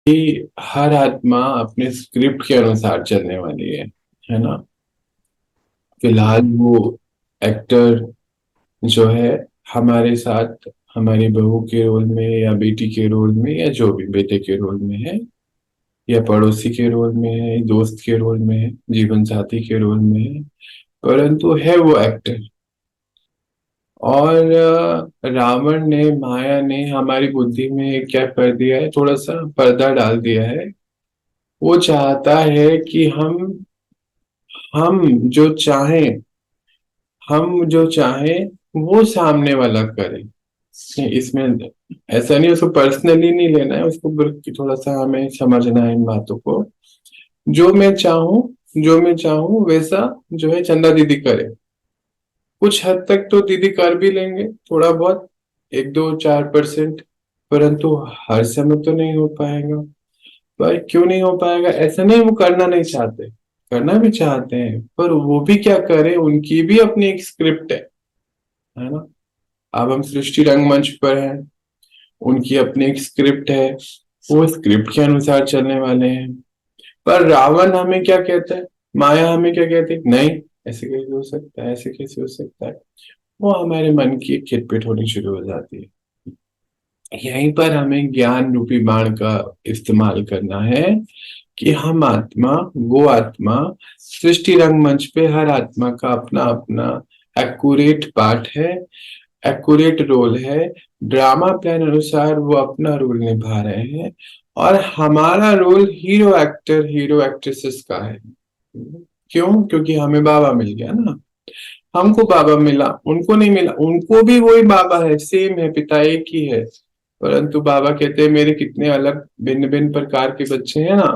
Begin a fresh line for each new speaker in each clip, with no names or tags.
कि हर आत्मा अपने स्क्रिप्ट के अनुसार चलने वाली है ना। फिलहाल वो एक्टर जो है हमारे साथ हमारी बहू के रोल में या बेटी के रोल में या जो भी बेटे के रोल में है या पड़ोसी के रोल में है, दोस्त के रोल में है, जीवन साथी के रोल में है, परंतु है वो एक्टर। और रावण ने, माया ने हमारी बुद्धि में क्या कर दिया है, थोड़ा सा पर्दा डाल दिया है। वो चाहता है कि हम जो चाहें हम जो चाहें वो सामने वाला करे। इसमें ऐसा नहीं, उसको पर्सनली नहीं लेना है, उसको बल्कि थोड़ा सा हमें समझना है इन बातों को। जो मैं चाहूं जो मैं चाहूं वैसा जो है चंदा दीदी करे। कुछ हद तक तो दीदी कर भी लेंगे, थोड़ा बहुत, 1 2 4%। परंतु हर समय तो नहीं हो पाएगा। पर क्यों नहीं हो पाएगा? ऐसा नहीं वो करना नहीं चाहते, करना भी चाहते हैं, पर वो भी क्या करें, उनकी भी अपनी एक स्क्रिप्ट है ना। अब हम सृष्टि रंगमंच पर हैं, उनकी अपनी एक स्क्रिप्ट है, वो स्क्रिप्ट के अनुसार चलने वाले हैं। पर रावण हमें क्या कहता है, माया हमें क्या कहती है, नहीं ऐसे कैसे हो सकता है, ऐसे कैसे हो सकता है। वो हमारे मन की एक खिटपिट होनी शुरू हो जाती है। यहीं पर हमें ज्ञान रूपी बाण का इस्तेमाल करना है कि हम आत्मा, वो आत्मा, सृष्टि रंगमंच पे हर आत्मा का अपना अपना एक्यूरेट पार्ट है, एक्यूरेट रोल है। ड्रामा प्लान अनुसार वो अपना रोल निभा रहे हैं। और हमारा role hero actor, hero actresses का है। क्यों? क्योंकि हमें बाबा मिल गया ना। हमको बाबा मिला, उनको नहीं मिला। उनको भी वही बाबा है, सेम है, पिता एक ही है। परंतु बाबा कहते हैं मेरे कितने अलग भिन्न भिन्न प्रकार के बच्चे हैं ना।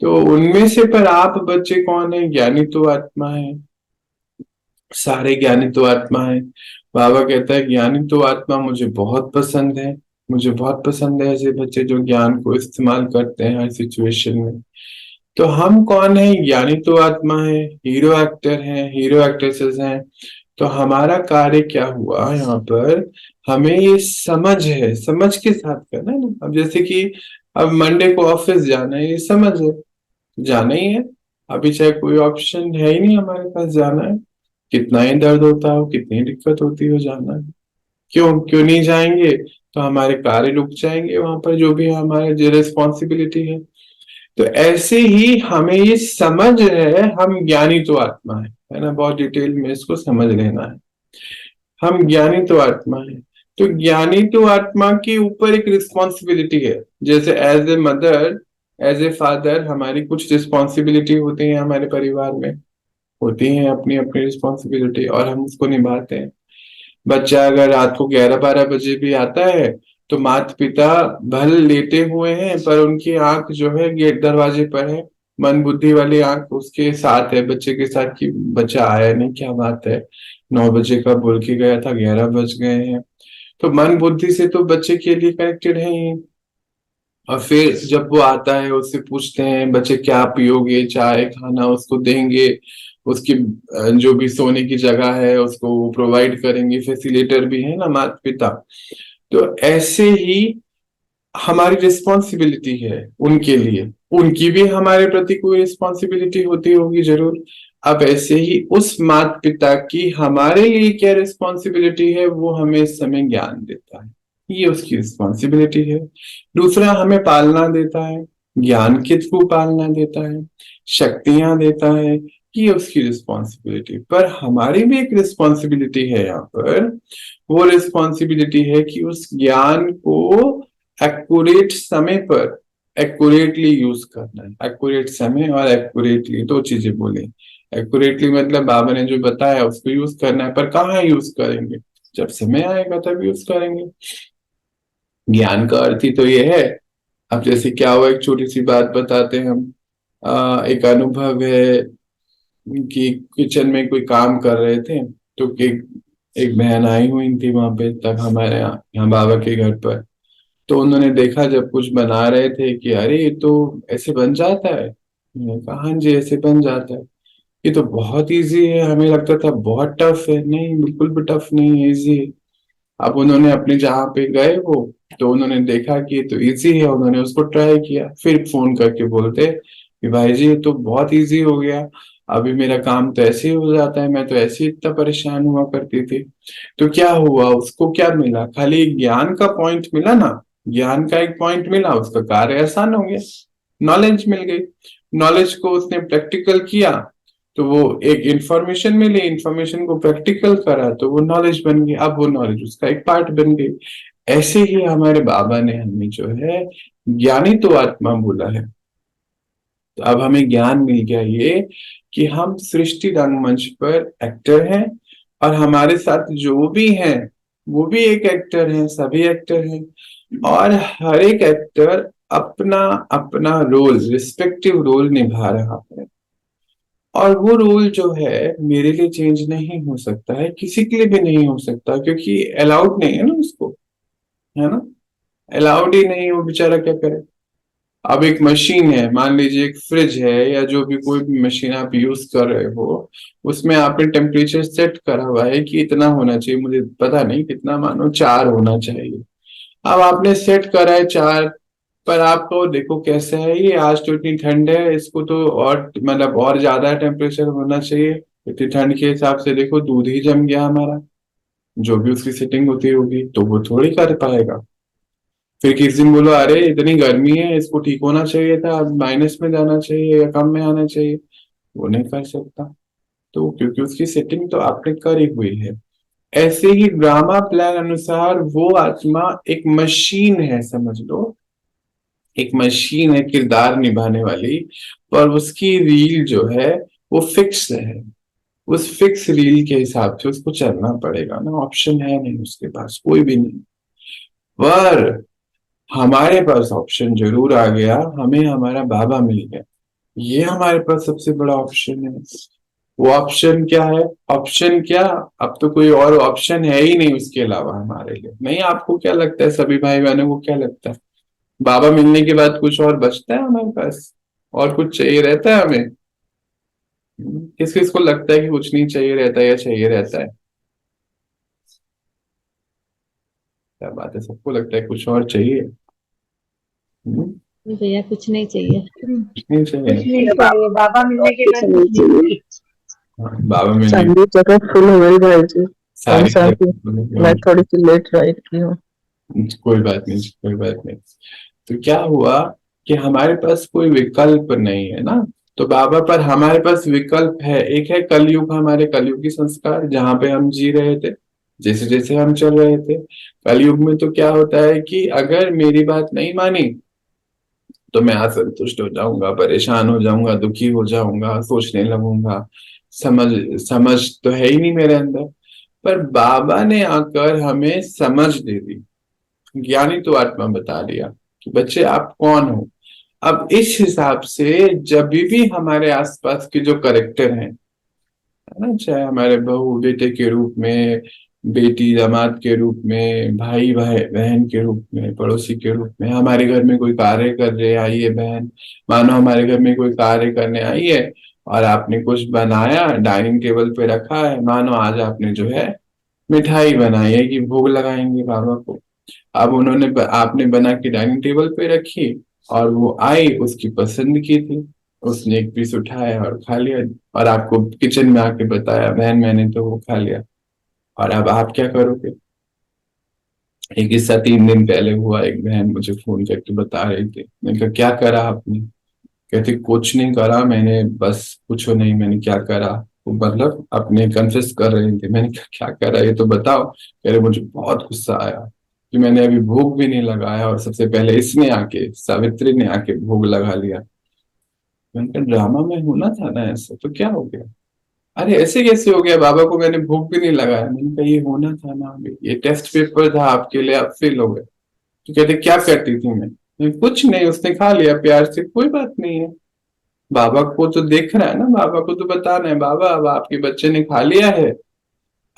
तो उनमें से पर आप बच्चे कौन है? ज्ञानी तो आत्मा है, सारे ज्ञानी तो आत्मा है। बाबा कहता है ज्ञानी तो आत्मा मुझे बहुत पसंद है। मुझे बहुत पसंद है ऐसे बच्चे जो ज्ञान को इस्तेमाल करते हैं हर सिचुएशन में। तो हम कौन है? ज्ञानी तो आत्मा है, हीरो एक्टर हैं, हीरो एक्ट्रेसेस हैं। तो हमारा कार्य क्या हुआ यहाँ पर? हमें ये समझ है, समझ के साथ करना है ना। अब जैसे कि अब मंडे को ऑफिस जाना है, ये समझ है, जाना ही है। अभी चाहे कोई ऑप्शन है ही नहीं हमारे पास, जाना है। कितना ही दर्द होता हो, कितनी दिक्कत होती हो, जाना है। क्यों क्यों नहीं जाएंगे? तो हमारे कार्य रुक जाएंगे वहां पर, जो भी हमारे जो रिस्पॉन्सिबिलिटी है। तो ऐसे ही हमें ये समझ है, हम ज्ञानी तो आत्मा है ना। बहुत डिटेल में इसको समझ लेना है। हम ज्ञानी तो आत्मा है। तो ज्ञानी तो आत्मा के ऊपर एक रिस्पॉन्सिबिलिटी है। जैसे as a mother, as a father हमारी कुछ रिस्पॉन्सिबिलिटी होती है, हमारे परिवार में होती है अपनी अपनी रिस्पॉन्सिबिलिटी, और हम उसको निभाते हैं। बच्चा अगर रात को 11 12 बजे भी आता है तो माता पिता भले लेटे हुए हैं, पर उनकी आंख जो है गेट दरवाजे पर है। मन बुद्धि वाली आंख उसके साथ है, बच्चे के साथ, कि बच्चा आया नहीं, क्या बात है, 9 बजे का बोल के गया था, 11 बज गए हैं। तो मन बुद्धि से तो बच्चे के लिए कनेक्टेड है ही। और फिर जब वो आता है उससे पूछते हैं बच्चे क्या पियोगे, चाय खाना उसको देंगे, उसकी जो भी सोने की जगह है उसको प्रोवाइड करेंगे, फैसिलिटेटर भी है ना माता पिता। तो ऐसे ही हमारी रिस्पॉन्सिबिलिटी है उनके लिए, उनकी भी हमारे प्रति कोई रिस्पॉन्सिबिलिटी होती होगी जरूर। अब ऐसे ही उस माता पिता की हमारे लिए क्या रिस्पॉन्सिबिलिटी है, वो हमें इस समय ज्ञान देता है, ये उसकी रिस्पॉन्सिबिलिटी है। दूसरा, हमें पालना देता है, ज्ञान के थ्रू पालना देता है, शक्तियां देता है, ये उसकी रिस्पॉन्सिबिलिटी। पर हमारी भी एक रिस्पॉन्सिबिलिटी है यहाँ पर। वो रिस्पॉन्सिबिलिटी है कि उस ज्ञान को एक्यूरेट समय पर एक्यूरेटली यूज करना है। एक्यूरेट समय और एक्यूरेटली दो चीजें बोले। एक्यूरेटली मतलब बाबा ने जो बताया उसको यूज करना है, पर कहाँ यूज करेंगे? जब समय आएगा तब यूज करेंगे। ज्ञान का अर्थ ही तो ये है। अब जैसे क्या हुआ, एक छोटी सी बात बताते हैं हम। एक अनुभव है कि किचन में कोई काम कर रहे थे, तो एक बहन आई हुई थी वहां पे, तब हमारे यहाँ बाबा के घर पर। तो उन्होंने देखा जब कुछ बना रहे थे कि अरे ये तो ऐसे बन जाता है। मैंने कहा हाँ जी ऐसे बन जाता है, ये तो बहुत इजी है। हमें लगता था बहुत टफ है, नहीं बिल्कुल भी टफ नहीं है, इजी है। अब उन्होंने अपने जहाँ पे गए वो, तो उन्होंने देखा कि ये तो इजी है, उन्होंने उसको ट्राई किया, फिर फोन करके बोलते कि भाई जी ये तो बहुत इजी हो गया, अभी मेरा काम तो ऐसे ही हो जाता है, मैं तो ऐसे ही इतना परेशान हुआ करती थी। तो क्या हुआ, उसको क्या मिला, खाली एक ज्ञान का पॉइंट मिला ना, ज्ञान का एक पॉइंट मिला, उसका कार्य आसान हो गया, नॉलेज मिल गई। नॉलेज को उसने प्रैक्टिकल किया तो वो एक इंफॉर्मेशन मिली, इंफॉर्मेशन को प्रैक्टिकल करा तो वो नॉलेज बन गई, अब वो नॉलेज उसका एक पार्ट बन गई। ऐसे ही हमारे बाबा ने हमें जो है ज्ञानी तो आत्मा बोला है। तो अब हमें ज्ञान मिल गया ये कि हम सृष्टि रंगमंच पर एक्टर हैं, और हमारे साथ जो भी हैं वो भी एक एक्टर हैं, सभी एक्टर हैं, और हर एक एक्टर अपना अपना रोल, रिस्पेक्टिव रोल निभा रहा है। और वो रोल जो है मेरे लिए चेंज नहीं हो सकता है, किसी के लिए भी नहीं हो सकता, क्योंकि अलाउड नहीं है ना उसको, है ना, अलाउड ही नहीं, वो बेचारा क्या करे। अब एक मशीन है, मान लीजिए एक फ्रिज है, या जो भी कोई भी मशीन आप यूज कर रहे हो, उसमें आपने टेम्परेचर सेट करा हुआ है कि इतना होना चाहिए, मुझे पता नहीं कितना, मानो 4 होना चाहिए। अब आपने सेट करा है 4, पर आपको देखो कैसा है ये, आज तो इतनी ठंड है, इसको तो और मतलब और ज्यादा टेम्परेचर होना चाहिए। इतनी ठंड के हिसाब से देखो दूध ही जम गया हमारा, जो भी उसकी सेटिंग होती होगी, तो वो थोड़ी कर पाएगा। फिर किसी दिन बोलो अरे इतनी गर्मी है, इसको ठीक होना चाहिए था, अब माइनस में जाना चाहिए या कम में आना चाहिए, वो नहीं कर सकता। तो क्योंकि उसकी सेटिंग तो आपने करी हुई है। ऐसे ही ड्रामा प्लान अनुसार वो आत्मा एक मशीन है, समझ लो, एक मशीन है किरदार निभाने वाली, पर उसकी रील जो है वो फिक्स है। उस फिक्स रील के हिसाब से उसको चलना पड़ेगा ना, ऑप्शन है नहीं उसके पास, कोई भी नहीं। पर हमारे पास ऑप्शन जरूर आ गया, हमें हमारा बाबा मिल गया, ये हमारे पास सबसे बड़ा ऑप्शन है। वो ऑप्शन क्या है, ऑप्शन क्या, अब तो कोई और ऑप्शन है ही नहीं उसके अलावा हमारे लिए। नहीं, आपको क्या लगता है, सभी भाई बहनों को क्या लगता है, बाबा मिलने के बाद कुछ और बचता है हमारे पास, और कुछ चाहिए रहता है हमें? किस किस को लगता है कि कुछ नहीं चाहिए रहता है या चाहिए रहता है? क्या बात है, सबको लगता है कुछ और चाहिए।
नहीं भैया, कुछ नहीं चाहिए।
कुछ नहीं
कुछ
चाहिए।
नहीं चाहिए, बाबा मिलने के
कुछ
बाद
नहीं
कुछ नहीं
चाहिए।
चाहिए।
हाँ, बाबा मिलने
सारी जगह फुल हो गई भाई जी। कौन
सारी
सा कि मैं थोड़ी सी लेट राइट की हूँ।
कोई बात नहीं, कोई बात नहीं। तो क्या हुआ कि हमारे पास कोई विकल्प नहीं है ना, तो बाबा पर हमारे पास विकल्प है, एक है कलयुग, हमारे कलयुग की संस्कार जहाँ पे हम जी रहे थे, जैसे जैसे हम चल रहे थे। कलयुग में तो क्या होता है कि अगर मेरी बात नहीं मानी तो मैं असंतुष्ट हो जाऊंगा, परेशान हो जाऊंगा, दुखी हो जाऊंगा, सोचने लगूंगा, समझ समझ तो है ही नहीं मेरे अंदर। पर बाबा ने आकर हमें समझ दे दी, ज्ञानी तो आत्मा बता दिया कि बच्चे आप कौन हो। अब इस हिसाब से जब भी हमारे आसपास के जो करेक्टर हैं, है ना, चाहे हमारे बहू बेटे के रूप में, बेटी दामाद के रूप में, भाई भाई बहन के रूप में, पड़ोसी के रूप में, हमारे घर में कोई कार्य कर रहे आई है बहन, मानो हमारे घर में कोई कार्य करने आई है, और आपने कुछ बनाया डाइनिंग टेबल पे रखा है, मानो आज आपने जो है मिठाई बनाई है कि भोग लगाएंगे बाबा को। अब आपने बना के डाइनिंग टेबल पे रखी, और वो आई, उसकी पसंद की थी, उसने एक पीस उठाया और खा लिया, और आपको किचन में आके बताया बहन मैंने तो वो खा लिया। और अब आप क्या करोगे? एक किस्सा 3 दिन पहले हुआ, एक बहन मुझे फोन करके बता रही थी, मैंने कहा क्या करा आपने? कहते कुछ नहीं करा मैंने, बस पूछो नहीं मैंने क्या करा। वो मतलब अपने कन्फेस कर रहे थे, मैंने कहा क्या करा ये तो बताओ। कह रहे मुझे बहुत गुस्सा आया कि मैंने अभी भोग भी नहीं लगाया, और सबसे पहले इसने आके, सावित्री ने आके भोग लगा लिया। मैंने कहा ड्रामा में होना था ना ऐसा, तो क्या हो गया? अरे ऐसे कैसे हो गया, बाबा को मैंने भोग भी नहीं लगाया। मैंने कहा ये होना था ना, अभी ये टेस्ट पेपर था आपके लिए, आप फेल हो गए। तो कहते क्या करती थी मैं कुछ नहीं, उसने खा लिया प्यार से, कोई बात नहीं है। बाबा को तो देखना है ना, बाबा को तो बताना है बाबा अब आपके बच्चे ने खा लिया है,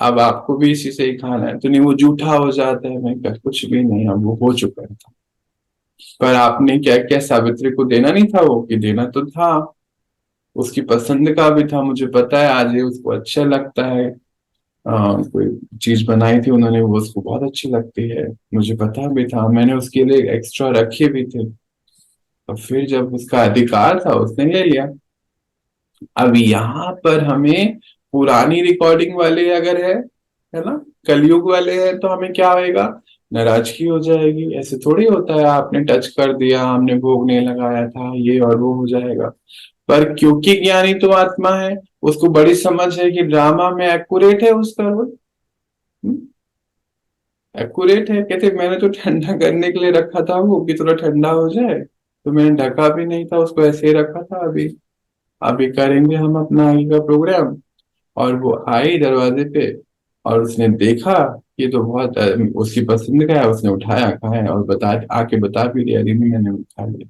अब आपको भी इसी से ही खाना है, तो नहीं वो जूठा हो जाता है। मैं कहा कुछ भी नहीं, अब वो हो चुका था। पर आपने क्या क्या सावित्री को देना नहीं था, वो कि देना तो था, उसकी पसंद का भी था, मुझे पता है आज ये उसको अच्छा लगता है। कोई चीज बनाई थी उन्होंने, वो उसको बहुत अच्छी लगती है, मुझे पता भी था, मैंने उसके लिए एक्स्ट्रा रखे भी थे। और फिर जब उसका अधिकार था उसने ले लिया। अब यहाँ पर हमें पुरानी रिकॉर्डिंग वाले अगर है ना, कलयुग वाले हैं, तो हमें क्या होएगा, नाराजगी हो जाएगी। ऐसे थोड़ी होता है, आपने टच कर दिया, हमने भोग नहीं लगाया था, ये और वो हो जाएगा। पर क्योंकि ज्ञानी तो आत्मा है, उसको बड़ी समझ है कि ड्रामा में एक्यूरेट है उसका रोल, एक्यूरेट है। कहते मैंने तो ठंडा करने के लिए रखा था वो, कि थोड़ा ठंडा हो जाए, तो मैंने ढका भी नहीं था उसको, ऐसे ही रखा था। अभी अभी करेंगे हम अपना आगे का प्रोग्राम। और वो आई दरवाजे पे, और उसने देखा, ये तो बहुत उसकी पसंद का है, उसने उठाया, खाया और बता, आके बता भी दिया, दीदी मैंने खा लिया।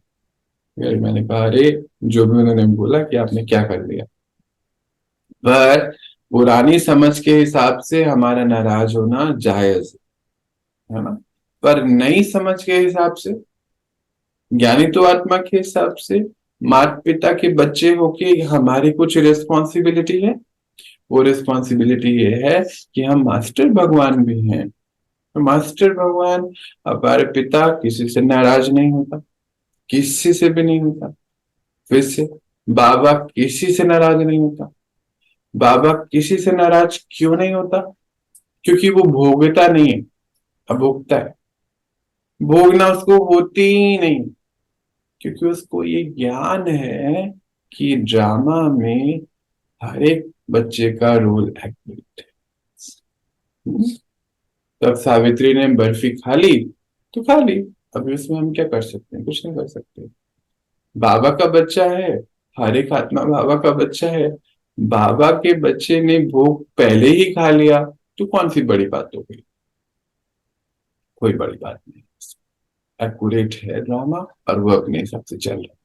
फिर मैंने कहा अरे, जो भी उन्होंने बोला कि आपने क्या कर लिया। पर पुरानी समझ के हिसाब से हमारा नाराज होना जायज है ना। पर नई समझ के हिसाब से, ज्ञानी तो आत्मा के हिसाब से, माता पिता के बच्चे होके हमारी कुछ रिस्पॉन्सिबिलिटी है। वो रिस्पॉन्सिबिलिटी ये है कि हम मास्टर भगवान भी हैं। तो मास्टर भगवान, हमारे पिता किसी से नाराज नहीं होता, किसी से भी नहीं होता। फिर से, बाबा किसी से नाराज नहीं होता। बाबा किसी से नाराज क्यों नहीं होता? क्योंकि वो भोगता नहीं है, अभोक्ता है। भोगना उसको होती ही नहीं, क्योंकि उसको ये ज्ञान है कि ड्रामा में हर एक बच्चे का रोल एक्टिव है। तब सावित्री ने बर्फी खा ली तो खा ली, अभी उसमें हम क्या कर सकते हैं? कुछ नहीं कर सकते। बाबा का बच्चा है, हर एक आत्मा बाबा का बच्चा है। बाबा के बच्चे ने भोग पहले ही खा लिया, तो कौन सी बड़ी बात हो गई? कोई बड़ी बात नहीं। एक्यूरेट है ड्रामा, और वो अपने हिसाब से चल रहा है,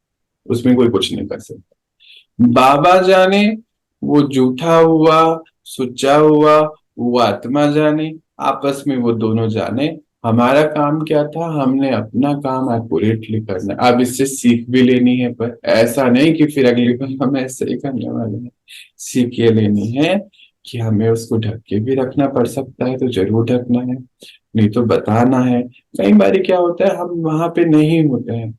उसमें कोई कुछ नहीं कर सकता। बाबा जाने वो झूठा हुआ, सुच्चा हुआ, वो आत्मा जाने, आपस में वो दोनों जाने। हमारा काम क्या था? हमने अपना काम एक्यूरेटली करना है। अब इससे सीख भी लेनी है, पर ऐसा नहीं कि फिर अगली बार हम ऐसे ही करने वाले हैं। सीख ये लेनी है कि हमें उसको ढक के भी रखना पड़ सकता है, तो जरूर ढकना है, नहीं तो बताना है। कई बार क्या होता है, हम वहां पे नहीं होते हैं,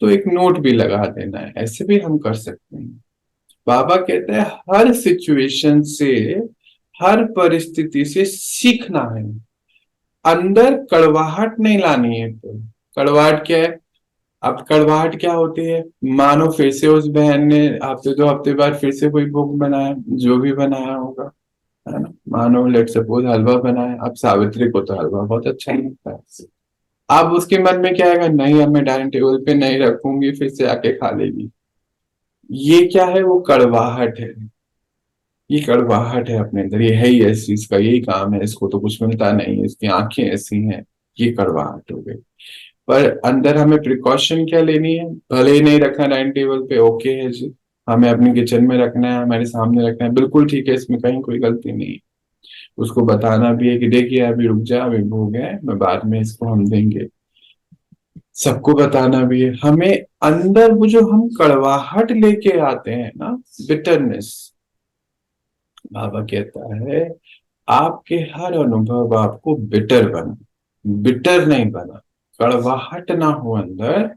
तो एक नोट भी लगा देना है, ऐसे भी हम कर सकते हैं। बाबा कहते हैं हर सिचुएशन से, हर परिस्थिति से सीखना है, अंदर कड़वाहट नहीं लानी है। तो कड़वाहट क्या है? अब कड़वाहट क्या होती है? मानो फिर से उस बहन ने हफ्ते दो हफ्ते बाद फिर से कोई भोग बनाया, जो भी बनाया होगा, है ना, मानो लेट सपोज हलवा बनाया, अब सावित्री को तो हलवा बहुत अच्छा नहीं लगता है। अब उसके मन में क्या आएगा? नहीं, अब मैं डाइनिंग टेबल पे नहीं रखूंगी, फिर से आके खा लेगी। ये क्या है? वो कड़वाहट है। ये कड़वाहट है अपने अंदर, ये है ही ऐसी, इसका यही काम है, इसको तो कुछ मिलता नहीं है, इसकी आंखें ऐसी हैं। ये कड़वाहट हो गई। पर अंदर हमें प्रिकॉशन क्या लेनी है? भले ही नहीं रखना डाइनिंग टेबल पे, ओके है जी, हमें अपने किचन में रखना है, हमारे सामने रखना है, बिल्कुल ठीक है, इसमें कहीं कोई गलती नहीं है। उसको बताना भी है कि देखिए अभी रुक जा, अभी भूख है, मैं बाद में इसको हम देंगे। सबको बताना भी है हमें। अंदर वो जो हम कड़वाहट लेके आते हैं ना, बिटरनेस, बाबा कहता है आपके हर अनुभव आपको बिटर बना, बिटर नहीं बना, कड़वाहट ना हो अंदर,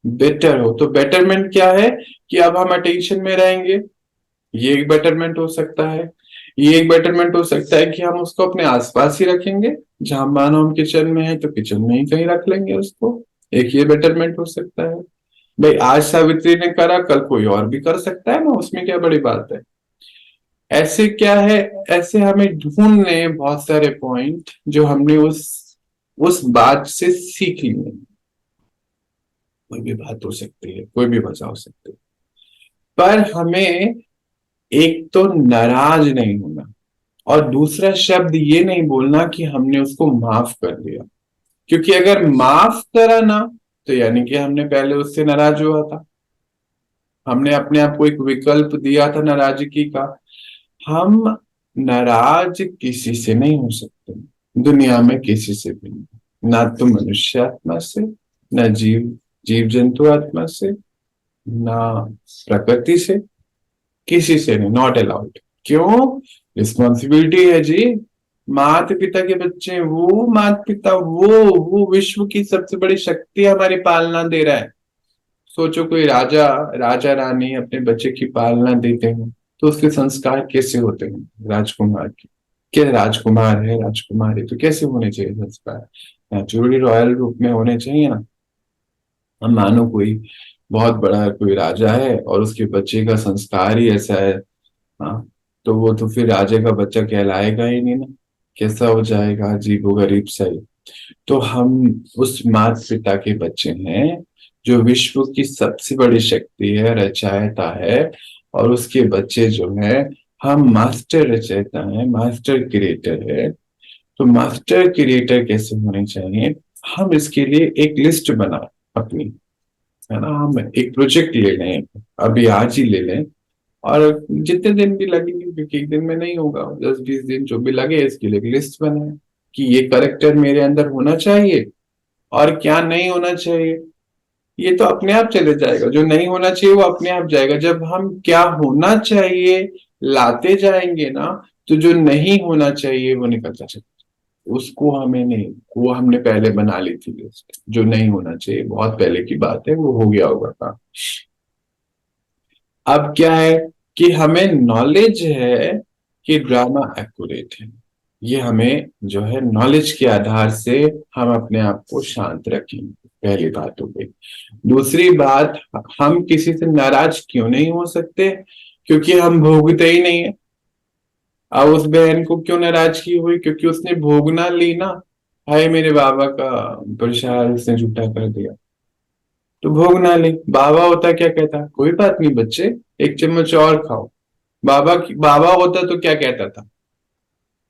बेटर हो। तो बेटरमेंट क्या है? कि अब हम अटेंशन में रहेंगे, ये एक बेटरमेंट हो सकता है। ये एक बेटरमेंट हो सकता है कि हम उसको अपने आसपास ही रखेंगे, जहां मानो हम किचन में है तो किचन में ही कहीं रख लेंगे उसको। एक ये बेटरमेंट हो सकता है। भाई आज सावित्री ने करा, कल कोई और भी कर सकता है ना, उसमें क्या बड़ी बात है? ऐसे क्या है, ऐसे हमें ढूंढने हैं बहुत सारे पॉइंट जो हमने उस बात से सीख लिए। कोई भी बात हो सकती है, कोई भी वजह हो सकती है, पर हमें एक तो नाराज नहीं होना, और दूसरा शब्द ये नहीं बोलना कि हमने उसको माफ कर दिया। क्योंकि अगर माफ करा ना, तो यानी कि हमने पहले उससे नाराज हुआ था, हमने अपने आप को एक विकल्प दिया था नाराजगी का। हम नाराज किसी से नहीं हो सकते, दुनिया में किसी से भी नहीं, ना तो मनुष्य आत्मा से, ना जीव जंतु आत्मा से, ना प्रकृति से, किसी से नहीं, नॉट अलाउड। क्यों? रिस्पॉन्सिबिलिटी है जी। माता पिता के बच्चे हैं, वो माता पिता, वो विश्व की सबसे बड़ी शक्ति हमारी पालना दे रहा है। सोचो कोई राजा, राजा रानी अपने बच्चे की पालना देते हैं तो उसके संस्कार कैसे होते हैं राजकुमार के? क्या राजकुमार है, राजकुमारी, तो कैसे होने चाहिए संस्कार? नेचुरली रॉयल रूप में होने चाहिए ना। हम मानो कोई बहुत बड़ा कोई राजा है और उसके बच्चे का संस्कार ही ऐसा है, हाँ, तो वो तो फिर राजा का बच्चा कहलाएगा ही नहीं ना, कैसा हो जाएगा, अजीबो गरीब सा ही। तो हम उस माता पिता के बच्चे हैं जो विश्व की सबसे बड़ी शक्ति है, रचयिता है, और उसके बच्चे जो है, हम मास्टर रचयिता है, मास्टर क्रिएटर है। तो मास्टर क्रिएटर कैसे होने चाहिए, हम इसके लिए एक लिस्ट बना अपनी, है ना, हम एक प्रोजेक्ट ले लें, अभी आज ही ले लें, और जितने दिन भी लगेंगे, क्योंकि एक दिन में नहीं होगा, 10-20 दिन जो भी लगे, इसके लिए एक लिस्ट बनाए कि ये करेक्टर मेरे अंदर होना चाहिए और क्या नहीं होना चाहिए। ये तो अपने आप चले जाएगा, जो नहीं होना चाहिए वो अपने आप जाएगा। जब हम क्या होना चाहिए लाते जाएंगे ना, तो जो नहीं होना चाहिए वो निकलता चलेगा। उसको हमें नहीं, वो हमने पहले बना ली थी लिस्ट, जो नहीं होना चाहिए बहुत पहले की बात है, वो हो गया होगा काम। अब क्या है कि हमें नॉलेज है कि ड्रामा एक्यूरेट है, ये हमें जो है नॉलेज के आधार से हम अपने आप को शांत रखेंगे, पहली बात हो गई। दूसरी बात, हम किसी से नाराज क्यों नहीं हो सकते? क्योंकि हम भोगते ही नहीं है। अब उस बहन को क्यों नाराजगी हुई? क्योंकि उसने भोगना ली ना, हाय मेरे बाबा का प्रसाद उसने झूठा कर दिया, तो भोगना ली। बाबा होता क्या कहता, कोई बात नहीं बच्चे, एक चम्मच और खाओ। बाबा होता तो क्या कहता था?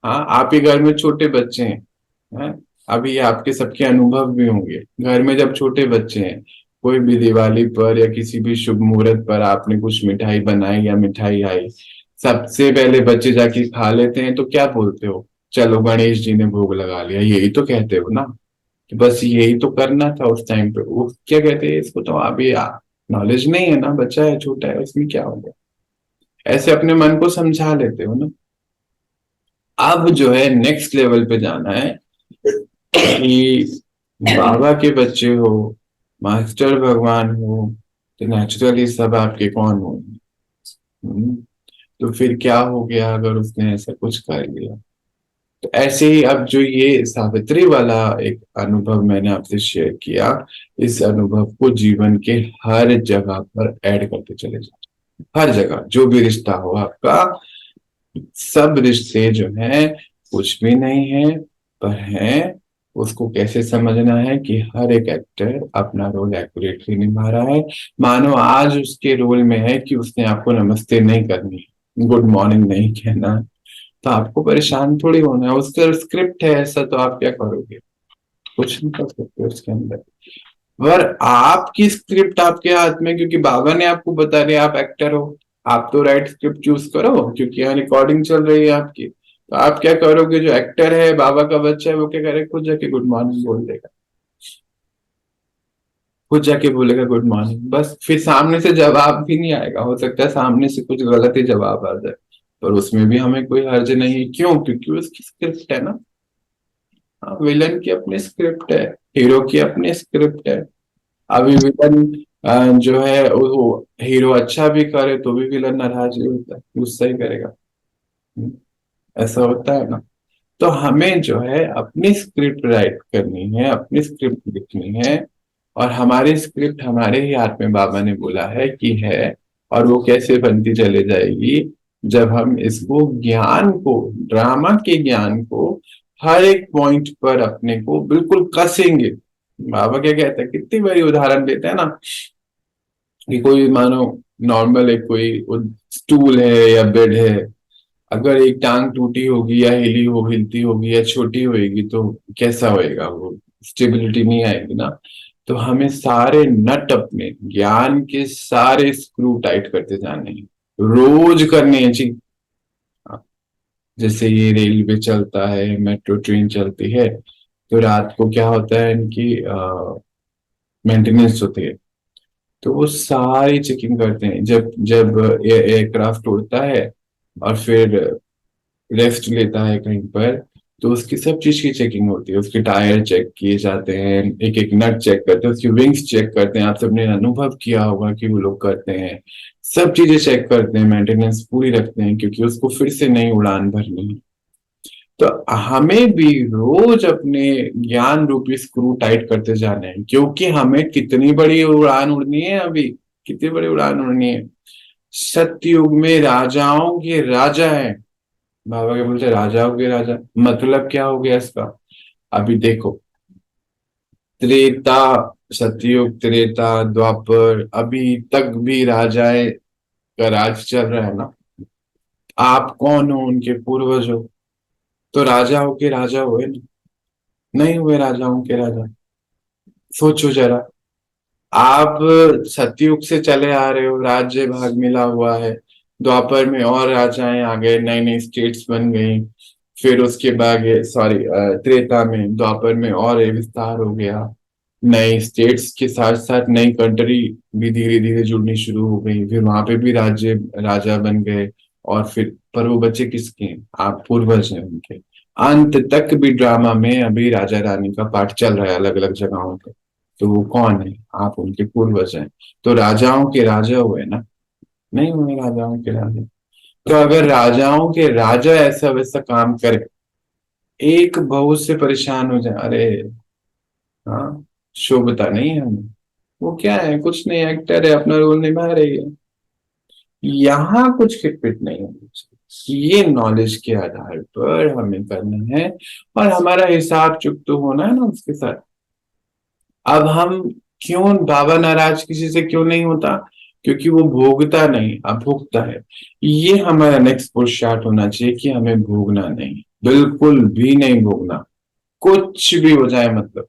हाँ, आप ही घर में छोटे बच्चे हैं? अभी आपके सबके अनुभव भी होंगे, घर में जब छोटे बच्चे हैं, कोई भी दिवाली पर या किसी भी शुभ मुहूर्त पर आपने कुछ मिठाई बनाई या मिठाई आई, सबसे पहले बच्चे जाके खा लेते हैं तो क्या बोलते हो? चलो गणेश जी ने भोग लगा लिया, यही तो कहते हो ना, कि बस यही तो करना था उस टाइम पे। वो क्या कहते हैं इसको, तो अभी नॉलेज नहीं है ना, बच्चा है, छोटा है, उसमें क्या हो गया, ऐसे अपने मन को समझा लेते हो ना। अब जो है नेक्स्ट लेवल पे जाना है कि बाबा के बच्चे हो, मास्टर भगवान हो, तो नेचुरली सब आपके कौन हो? हम्म, तो फिर क्या हो गया अगर उसने ऐसा कुछ कर लिया? तो ऐसे ही अब जो ये सावित्री वाला एक अनुभव मैंने आपसे शेयर किया, इस अनुभव को जीवन के हर जगह पर ऐड करते चले जाओ। हर जगह जो भी रिश्ता हो आपका, सब रिश्ते जो है कुछ भी नहीं है, पर है, उसको कैसे समझना है कि हर एक एक्टर अपना रोल एक्यूरेटली निभा रहा है। मानो आज उसके रोल में है कि उसने आपको नमस्ते नहीं करनी है, गुड मॉर्निंग नहीं कहना है, तो आपको परेशान थोड़ी होना है, उसका स्क्रिप्ट है ऐसा, तो आप क्या करोगे? कुछ नहीं कर सकते उसके अंदर। पर आपकी स्क्रिप्ट आपके हाथ में, क्योंकि बाबा ने आपको बता दिया आप एक्टर हो, आप तो राइट स्क्रिप्ट चूज करो, क्योंकि यहाँ रिकॉर्डिंग चल रही है आपकी, तो आप क्या करोगे? जो एक्टर है, बाबा का बच्चा है, वो क्या करेगा? खुद जाके गुड मॉर्निंग बोल देगा, खुद जाके बोलेगा गुड मॉर्निंग, बस। फिर सामने से जवाब भी नहीं आएगा, हो सकता है सामने से कुछ गलत ही जवाब आ जाए, पर उसमें भी हमें कोई हर्ज नहीं है। क्यों? क्योंकि उसकी स्क्रिप्ट है ना। हाँ, विलन की अपनी स्क्रिप्ट है, हीरो की अपनी स्क्रिप्ट है। अभी विलन जो है वो हीरो अच्छा भी करे तो भी विलन नाराज ही होता है, गुस्सा ही करेगा। हम्म, ऐसा होता है ना। तो हमें जो है अपनी स्क्रिप्ट राइट करनी है, अपनी स्क्रिप्ट लिखनी है, और हमारी स्क्रिप्ट हमारे ही हाथ में बाबा ने बोला है कि है। और वो कैसे बनती चले जाएगी? जब हम इसको ज्ञान को, ड्रामा के ज्ञान को हर एक पॉइंट पर अपने को बिल्कुल कसेंगे। बाबा क्या कहते हैं, कितनी बारी उदाहरण देते हैं ना, कि कोई मानो नॉर्मल एक कोई स्टूल है या बेड है, अगर एक टांग टूटी होगी या हिली हो हिलती होगी या छोटी होएगी तो कैसा होएगा वो? स्टेबिलिटी नहीं आएगी ना। तो हमें सारे नट अपने ज्ञान के सारे स्क्रू टाइट करते जाने हैं, रोज करने हैं जी। हाँ, जैसे ये रेलवे चलता है, मेट्रो ट्रेन चलती है, तो रात को क्या होता है, इनकी मेंटेनेंस होती है, तो वो सारी चेकिंग करते हैं जब जब एयरक्राफ्ट उड़ता है और फिर रेस्ट लेता है कहीं पर, तो उसकी सब चीज की चेकिंग होती है, उसके टायर चेक किए जाते हैं, एक एक नट चेक करते हैं, उसकी विंग्स चेक करते हैं। आप सबने अनुभव किया होगा कि वो लोग करते हैं, सब चीजें चेक करते हैं, मेंटेनेंस पूरी रखते हैं, क्योंकि उसको फिर से नई उड़ान भरनी है। तो हमें भी रोज अपने ज्ञान रूपी स्क्रू टाइट करते जाना है, क्योंकि हमें कितनी बड़ी उड़ान उड़नी है अभी, कितनी बड़ी उड़ान उड़नी है। सतयुग में राजाओं के राजा है। बाबा के बोलते राजाओं के राजा, मतलब क्या हो गया इसका? अभी देखो, त्रेता, सतयुग, त्रेता, द्वापर, अभी तक भी राजाए का राज चल रहा है ना। आप कौन हो? उनके पूर्वज हो, तो राजाओं के राजा हुए ना? नहीं हुए राजाओं के राजा? सोचो जरा। आप सतयुग से चले आ रहे हो, राज्य भाग मिला हुआ है, द्वापर में और राजाएं आ गए, नई नई स्टेट्स बन गई। फिर उसके बाद सॉरी, त्रेता में, द्वापर में और ये विस्तार हो गया, नई स्टेट्स के साथ साथ नई कंट्री भी धीरे धीरे जुड़नी शुरू हो गई, फिर वहां पे भी राज्य राजा बन गए। और फिर पर वो बच्चे किसके हैं? आप पूर्वज हैं उनके। अंत तक भी ड्रामा में अभी राजा रानी का पाठ चल रहा है अलग अलग जगहों पे। तो वो कौन है? आप उनके पूर्वज हैं। तो राजाओं के राजा हुए ना? नहीं हुए राजाओं के राजा? तो अगर राजाओं के राजा ऐसा वैसा काम करे, एक बहू से परेशान हो जाए, अरे हाँ, शोभता नहीं है हमें। वो क्या है, कुछ नहीं, एक्टर है, अपना रोल निभा रही है। यहाँ कुछ खिटपिट नहीं होनी चाहिए, ये नॉलेज के आधार पर हमें करना है। और हमारा हिसाब चुक तो होना है ना उसके साथ। अब हम क्यों, बाबा नाराज किसी से क्यों नहीं होता? क्योंकि वो भोगता नहीं, अब भोगता है। ये हमारा नेक्स्ट पुरुषार्थ होना चाहिए कि हमें भोगना नहीं, बिल्कुल भी नहीं भोगना। कुछ भी हो जाए, मतलब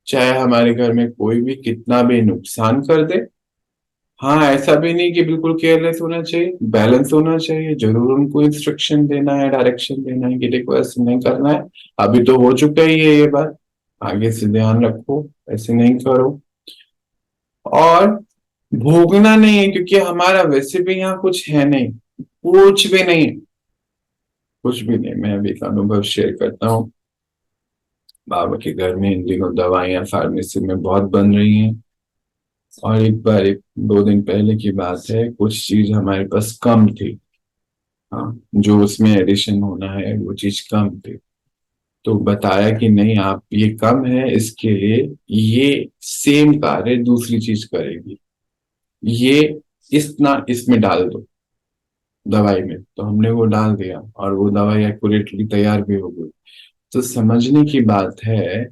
चाहे हमारे घर में कोई भी कितना भी नुकसान कर दे, हाँ, ऐसा भी नहीं कि बिल्कुल केयरलेस होना चाहिए, बैलेंस होना चाहिए। जरूर उनको इंस्ट्रक्शन देना है, डायरेक्शन देना है कि देखो ऐसे नहीं करना है। अभी तो हो चुका ही है ये बात, आगे से ध्यान रखो, ऐसे नहीं करो। और भोगना नहीं है, क्योंकि हमारा वैसे भी यहाँ कुछ है नहीं, कुछ भी नहीं, कुछ भी नहीं। मैं अभी एक अनुभव शेयर करता हूँ। बाबा के घर में इन दिनों दवाइयाँ फार्मेसी में बहुत बन रही हैं। और एक बार, एक दो दिन पहले की बात है, कुछ चीज हमारे पास कम थी। हाँ, जो उसमें एडिशन होना है वो चीज कम थी। तो बताया कि नहीं, आप ये कम है, इसके लिए ये सेम कार्य दूसरी चीज करेगी, ये इतना इसमें डाल दो दवाई में। तो हमने वो डाल दिया और वो दवाई एक्यूरेटली तैयार भी हो गई। तो समझने की बात है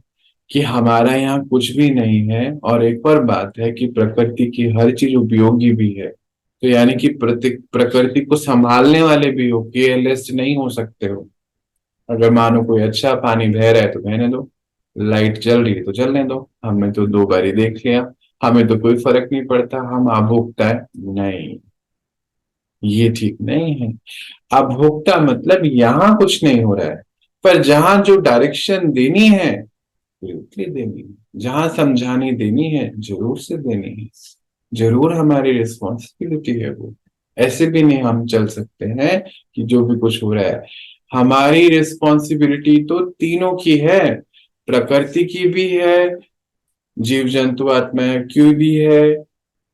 कि हमारा यहाँ कुछ भी नहीं है। और एक और बात है कि प्रकृति की हर चीज उपयोगी भी है। तो यानी कि प्रकृति को संभालने वाले भी हो, केयरलेस नहीं हो सकते हो। अगर मानो कोई अच्छा पानी बह रहा है तो बहने दो, लाइट जल रही है तो जलने दो, हमने तो दो बारी देख लिया, हमें तो कोई फर्क नहीं पड़ता, हम अभोक्ता है। नहीं, ये ठीक नहीं है। अभोक्ता मतलब यहाँ कुछ नहीं हो रहा है, पर जहां जो डायरेक्शन देनी है बिल्कुल देनी है, जहां समझानी देनी है जरूर से देनी है, जरूर हमारी रिस्पॉन्सिबिलिटी है वो। ऐसे भी नहीं हम चल सकते हैं कि जो भी कुछ हो रहा है। हमारी रिस्पॉन्सिबिलिटी तो तीनों की है, प्रकृति की भी है, जीव जंतु आत्माएं की भी है,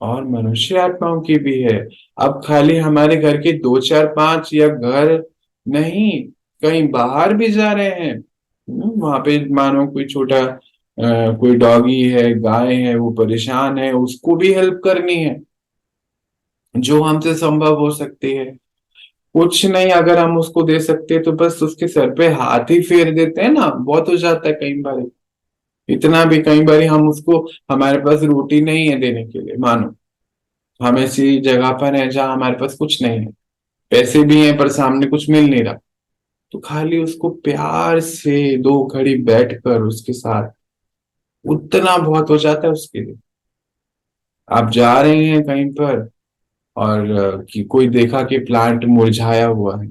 और मनुष्य आत्माओं की भी है। अब खाली हमारे घर के दो चार पांच या घर नहीं, कहीं बाहर भी जा रहे हैं, वहां पे मानो कोई छोटा कोई डॉगी है, गाय है, वो परेशान है, उसको भी हेल्प करनी है जो हमसे संभव हो सकती है। कुछ नहीं, अगर हम उसको दे सकते हैं तो बस उसके सर पे हाथ ही फेर देते हैं ना, बहुत हो जाता है कई बार। इतना भी कई बार हम उसको, हमारे पास रोटी नहीं है देने के लिए, मानो हम ऐसी जगह पर हैं जहां हमारे पास कुछ नहीं है, पैसे भी हैं पर सामने कुछ मिल नहीं रहा, तो खाली उसको प्यार से दो घड़ी बैठकर उसके साथ, उतना बहुत हो जाता है उसके लिए। आप जा रहे हैं कहीं पर और कि कोई देखा कि प्लांट मुरझाया हुआ है,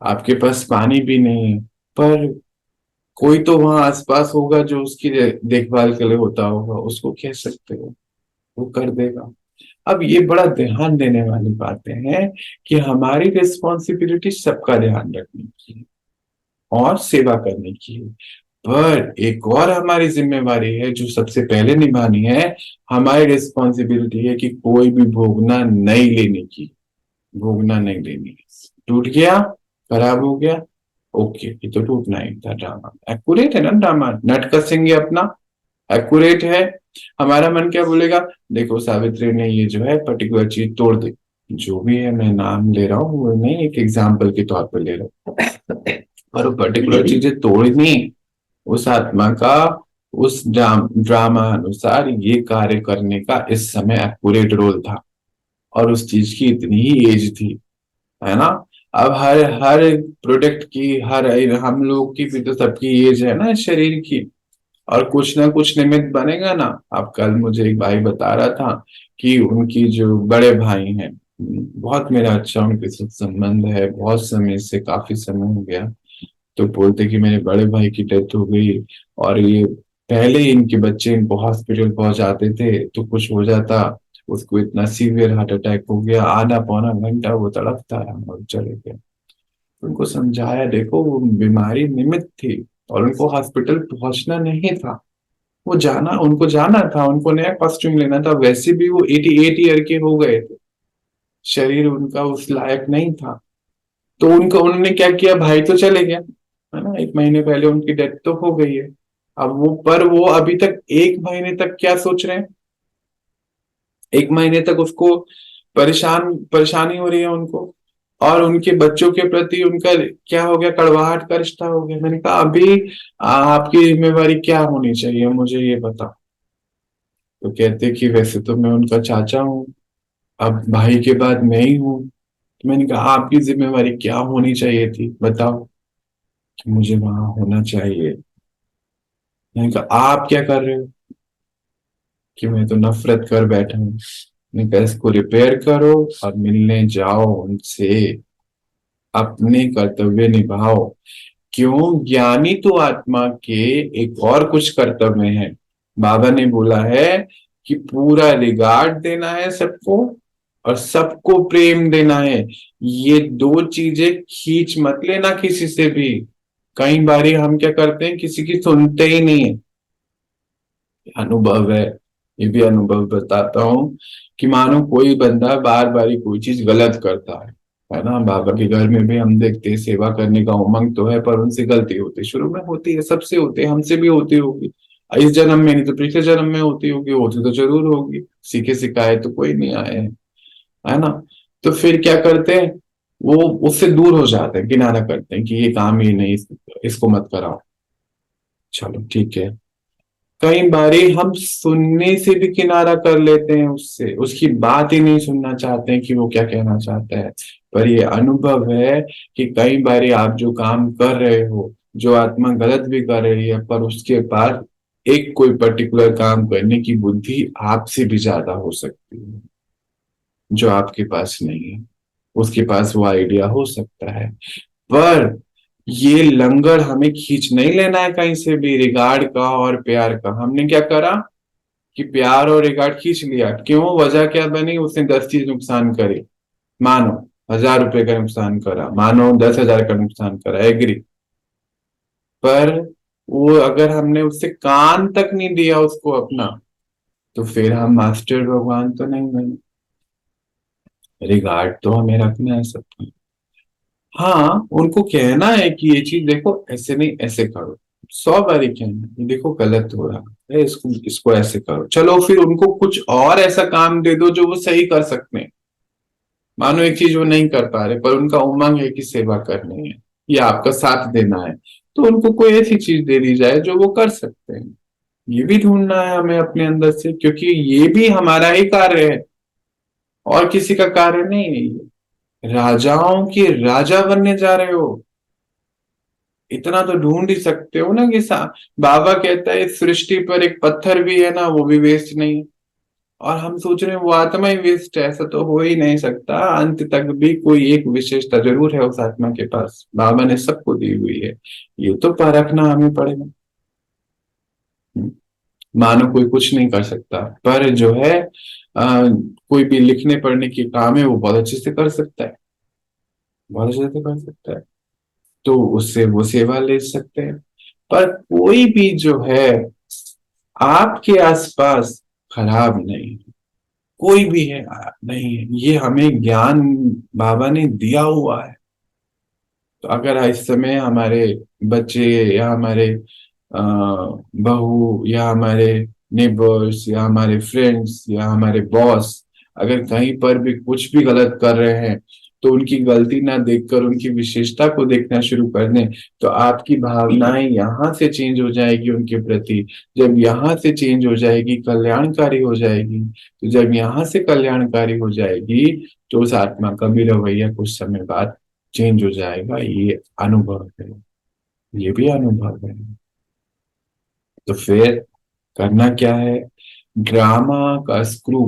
आपके पास पानी भी नहीं है, पर कोई तो वहां आसपास होगा जो उसकी देखभाल के लिए होता होगा, उसको कह सकते हो, वो कर देगा। अब ये बड़ा ध्यान देने वाली बातें हैं कि हमारी रिस्पॉन्सिबिलिटी सबका ध्यान रखनी चाहिए। और सेवा करने की है। पर एक और हमारी जिम्मेवारी है जो सबसे पहले निभानी है। हमारी रिस्पॉन्सिबिलिटी है कि कोई भी भोगना नहीं लेने की, भोगना नहीं लेनी है। टूट गया, खराब हो गया, ओके, ये तो टूटना ही था। ड्रामा एक्यूरेट है ना, ड्रामा नट कसेंगे अपना, एक्यूरेट है। हमारा मन क्या बोलेगा, देखो सावित्री ने ये जो है पर्टिकुलर चीज तोड़ दी, जो भी है, मैं नाम ले रहा हूँ, वो नहीं, एक एग्जाम्पल के तौर पर ले रहा हूँ। पर वो पर्टिकुलर चीजें तोड़नी, उस आत्मा का उस ड्रामा अनुसार ये कार्य करने का इस समय एक्यूरेट रोल था, और उस चीज की इतनी ही एज थी, है ना। अब हर हर प्रोडक्ट की, हर हम लोग की भी तो सबकी एज है ना इस शरीर की, और कुछ ना कुछ निमित्त बनेगा ना। अब कल मुझे एक भाई बता रहा था कि उनकी जो बड़े भाई हैं, बहुत मेरा अच्छा उनके साथ संबंध है, बहुत समय से, काफी समय हो गया। तो बोलते कि मेरे बड़े भाई की डेथ हो गई, और ये पहले ही इनके बच्चे इनको हॉस्पिटल पहुंचाते थे तो कुछ हो जाता, उसको इतना सीवियर हार्ट अटैक हो गया, आधा पौना घंटा वो तड़पता रहा और चले गए। उनको समझाया, देखो वो बीमारी निमित्त थी, और उनको हॉस्पिटल पहुंचना नहीं था, वो जाना, उनको जाना था, उनको नया कॉस्ट्यूम लेना था, वैसे भी वो 88 ईयर के हो गए थे, शरीर उनका उस लायक नहीं था। तो उनको, उन्होंने क्या किया, भाई तो चले गया, है ना, 1 महीने पहले उनकी डेथ तो हो गई है। अब वो, पर वो अभी तक 1 महीने तक क्या सोच रहे हैं, 1 महीने तक उसको परेशानी हो रही है उनको, और उनके बच्चों के प्रति उनका क्या हो गया, कड़वाहट का रिश्ता हो गया। मैंने कहा अभी आपकी जिम्मेवारी क्या होनी चाहिए, मुझे ये बता। तो कहते कि वैसे तो मैं उनका चाचा हूँ, अब भाई के बाद मैं ही हूँ। तो मैंने कहा आपकी जिम्मेवारी क्या होनी चाहिए थी, बताओ। कि मुझे वहां होना चाहिए। मैंने कहा आप क्या कर रहे हो, कि मैं तो नफरत कर बैठा हूँ। मैंने कहा इसको रिपेयर करो और मिलने जाओ उनसे, अपने कर्तव्य निभाओ। क्यों, ज्ञानी तो आत्मा के एक और कुछ कर्तव्य हैं। बाबा ने बोला है कि पूरा रिगार्ड देना है सबको, और सबको प्रेम देना है। ये दो चीजें खींच मत लेना किसी से भी। कई बारी हम क्या करते हैं, किसी की सुनते ही नहीं है। अनुभव है, ये भी अनुभव बताता हूँ, कि मानो कोई बंदा बार बार ही कोई चीज गलत करता है ना। बाबा के घर में भी हम देखते हैं, सेवा करने का उमंग तो है, पर उनसे गलती होती है, शुरू में होती है, सबसे होती है, हमसे भी होती होगी। इस जन्म में नहीं तो पिछले जन्म में होती होगी, होती तो जरूर होगी, सीखे सिखाए तो कोई नहीं आए हैं, है ना। तो फिर क्या करते हैं, वो उससे दूर हो जाते हैं, किनारा करते हैं कि ये काम ही नहीं, इसको मत कराओ, चलो ठीक है। कई बारी हम सुनने से भी किनारा कर लेते हैं, उससे उसकी बात ही नहीं सुनना चाहते हैं कि वो क्या कहना चाहता है। पर ये अनुभव है कि कई बारी आप जो काम कर रहे हो, जो आत्मा गलत भी कर रही है, पर उसके पास एक कोई पर्टिकुलर काम करने की बुद्धि आपसे भी ज्यादा हो सकती है, जो आपके पास नहीं है। उसके पास वो आइडिया हो सकता है, पर ये लंगर हमें खींच नहीं लेना है कहीं से भी, रिगार्ड का और प्यार का। हमने क्या करा कि प्यार और रिगार्ड खींच लिया, क्यों, वजह क्या बनी, उसने 10 चीज नुकसान करे। मानो 1000 रुपए का नुकसान करा, मानो 10,000 का नुकसान करा, एग्री। पर वो अगर हमने उससे कान तक नहीं दिया उसको अपना, तो फिर हम मास्टर भगवान तो नहीं बने। रिगार्ड तो हमें रखना है सबका। हाँ, उनको कहना है कि ये चीज देखो ऐसे नहीं, ऐसे करो। 100 बारी कहना है, देखो गलत हो रहा है, इसको इसको ऐसे करो। चलो फिर उनको कुछ और ऐसा काम दे दो जो वो सही कर सकते हैं। मानो एक चीज वो नहीं कर पा रहे, पर उनका उमंग है कि सेवा करनी है या आपका साथ देना है, तो उनको कोई ऐसी चीज दे दी जाए जो वो कर सकते हैं। ये भी ढूंढना है हमें अपने अंदर से, क्योंकि ये भी हमारा ही कार्य है, और किसी का कार्य नहीं है ये। राजाओं के राजा बनने जा रहे हो, इतना तो ढूंढ ही सकते हो ना कि बाबा कहता है इस सृष्टि पर एक पत्थर भी है ना, वो भी वेस्ट नहीं है। और हम सोच रहे हैं वो आत्मा ही वेस्ट है, ऐसा तो हो ही नहीं सकता। अंत तक भी कोई एक विशेषता जरूर है उस आत्मा के पास, बाबा ने सबको दी हुई है। ये तो परखना हमें पड़ेगा। मानो कोई कुछ नहीं कर सकता, पर जो है कोई भी लिखने पढ़ने की काम है वो बहुत अच्छे से कर सकता है, बहुत अच्छे से कर सकता है। तो उससे वो सेवा ले सकते हैं। पर कोई भी जो है आपके आसपास खराब नहीं, कोई भी है नहीं है, ये हमें ज्ञान बाबा ने दिया हुआ है। तो अगर इस समय हमारे बच्चे या हमारे बहू या हमारे नेबर्स या हमारे फ्रेंड्स या हमारे बॉस अगर कहीं पर भी कुछ भी गलत कर रहे हैं, तो उनकी गलती ना देखकर उनकी विशेषता को देखना शुरू कर दें, तो आपकी भावनाएं यहाँ से चेंज हो जाएगी उनके प्रति। जब यहाँ से चेंज हो जाएगी, कल्याणकारी हो जाएगी, तो जब यहाँ से कल्याणकारी हो जाएगी, तो उस आत्मा का भी रवैया कुछ समय बाद चेंज हो जाएगा। ये अनुभव है, ये भी अनुभव है। तो फिर करना क्या है? ड्रामा का स्क्रू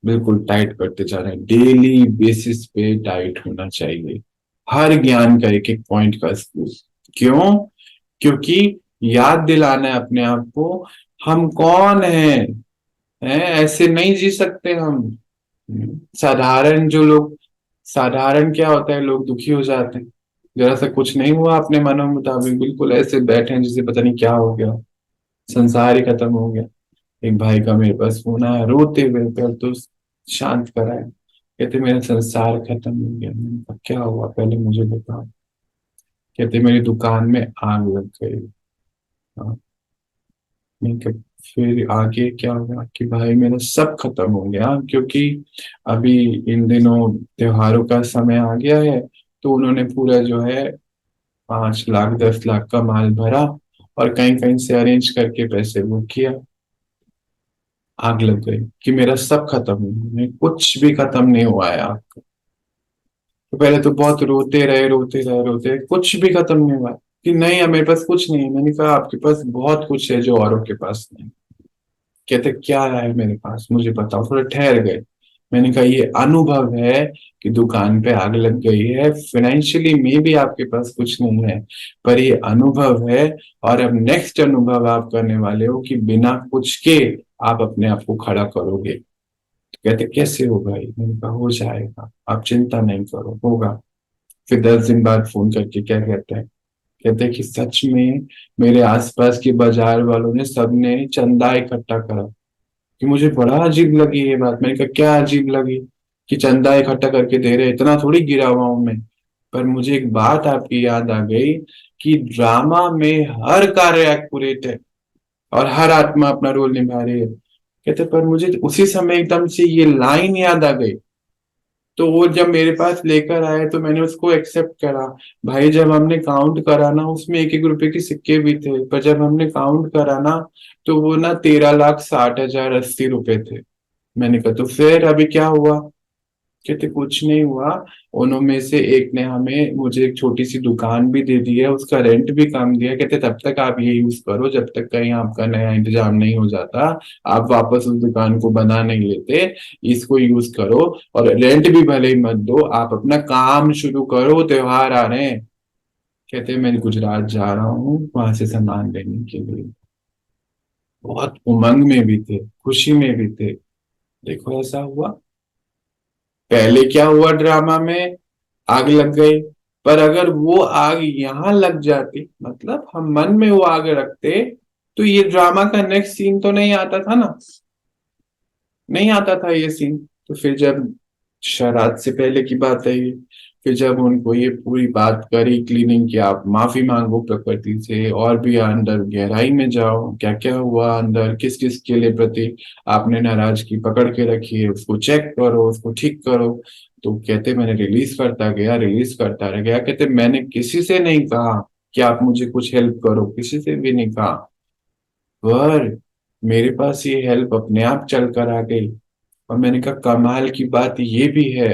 बिल्कुल टाइट करते जा रहे हैं, डेली बेसिस पे टाइट होना चाहिए हर ज्ञान का एक एक पॉइंट का स्क्रू। क्यों? क्योंकि याद दिलाना है अपने आप को, हम कौन हैं, ऐसे नहीं जी सकते हम। साधारण जो लोग, साधारण क्या होता है, लोग दुखी हो जाते हैं, जरा सा कुछ नहीं हुआ अपने मनो मुताबिक, बिल्कुल ऐसे बैठे हैं जैसे पता नहीं क्या हो गया, संसार ही खत्म हो गया। एक भाई का मेरे पास फोन आया रोते हुए, पहले तो शांत कराया, कहते मेरा संसार खत्म हो गया। मैंने कहा क्या हुआ पहले मुझे बताओ। कहते मेरी दुकान में आग लग गई। हाँ, मैं कहा, फिर आगे क्या हुआ? कि भाई मेरा सब खत्म हो गया, क्योंकि अभी इन दिनों त्योहारों का समय आ गया है, तो उन्होंने पूरा जो है 5 लाख 10 लाख का माल भरा और कहीं कहीं से अरेंज करके पैसे बुक किया। आग लग गई कि मेरा सब खत्म हो गया, कुछ भी खत्म नहीं हुआ है आग। तो पहले तो बहुत रोते रहे रोते रहे रोते रहे, कुछ भी खत्म नहीं हुआ। कि नहीं मेरे पास कुछ नहीं है। मैंने कहा आपके पास बहुत कुछ है जो औरों के पास नहीं। कहते क्या है मेरे पास मुझे बताओ। थोड़ा ठहर गए। मैंने कहा ये अनुभव है कि दुकान पे आग लग गई है, फाइनेंशियली में भी आपके पास कुछ नहीं है, पर ये अनुभव है। और अब नेक्स्ट अनुभव आप करने वाले हो कि बिना कुछ के आप अपने आप को खड़ा करोगे। तो कहते कैसे होगा ये? मैंने कहा हो जाएगा, आप चिंता नहीं करो, होगा। फिर 10 दिन बाद फोन करके क्या कहते हैं? कहते हैं कि सच में मेरे आसपास के बाजार वालों ने सबने चंदा इकट्ठा करा। कि मुझे बड़ा अजीब लगी ये बात। मैंने कहा क्या अजीब लगी? कि चंदा इकट्ठा करके दे रहे, इतना थोड़ी गिरा हुआ हूं मैं। पर मुझे एक बात आपकी याद आ गई कि ड्रामा में हर कार्य एक्यूरेट है और हर आत्मा अपना रोल निभा रही है। कहते पर मुझे उसी समय एकदम से ये लाइन याद आ गई। तो वो जब मेरे पास लेकर आए तो मैंने उसको एक्सेप्ट करा। भाई जब हमने काउंट करा ना, उसमें एक एक रुपए के सिक्के भी थे, पर जब हमने काउंट करा ना, तो वो ना 13,60,080 रुपए थे। मैंने कहा तो फिर अभी क्या हुआ? कहते कुछ नहीं हुआ। उन्होंने में से एक ने हमें मुझे एक छोटी सी दुकान भी दे दी है, उसका रेंट भी कम दिया। कहते तब तक आप ये यूज करो जब तक कहीं आपका नया इंतजाम नहीं हो जाता, आप वापस उस दुकान को बना नहीं लेते, इसको यूज करो। और रेंट भी भले ही मत दो, आप अपना काम शुरू करो, त्योहार आ रहे हैं। कहते मैं गुजरात जा रहा हूँ वहां से सामान लेने के लिए। बहुत उमंग में भी थे, खुशी में भी थे। देखो ऐसा हुआ। पहले क्या हुआ ड्रामा में? आग लग गई। पर अगर वो आग यहां लग जाती, मतलब हम मन में वो आग रखते, तो ये ड्रामा का नेक्स्ट सीन तो नहीं आता था ना, नहीं आता था ये सीन। तो फिर जब शराध से पहले की बात है ये, फिर जब उनको ये पूरी बात करी क्लीनिंग की, आप माफी मांगो प्रकृति से और भी अंदर गहराई में जाओ, क्या क्या हुआ अंदर, किस किस के लिए प्रति आपने नाराजगी पकड़ के रखी है, उसको चेक करो, उसको ठीक करो। तो कहते मैंने रिलीज करता गया, रिलीज करता रह गया। कहते मैंने किसी से नहीं कहा कि आप मुझे कुछ हेल्प करो, किसी से भी नहीं कहा, पर मेरे पास ये हेल्प अपने आप चल कर आ गई। और मैंने कहा कमाल की बात ये भी है,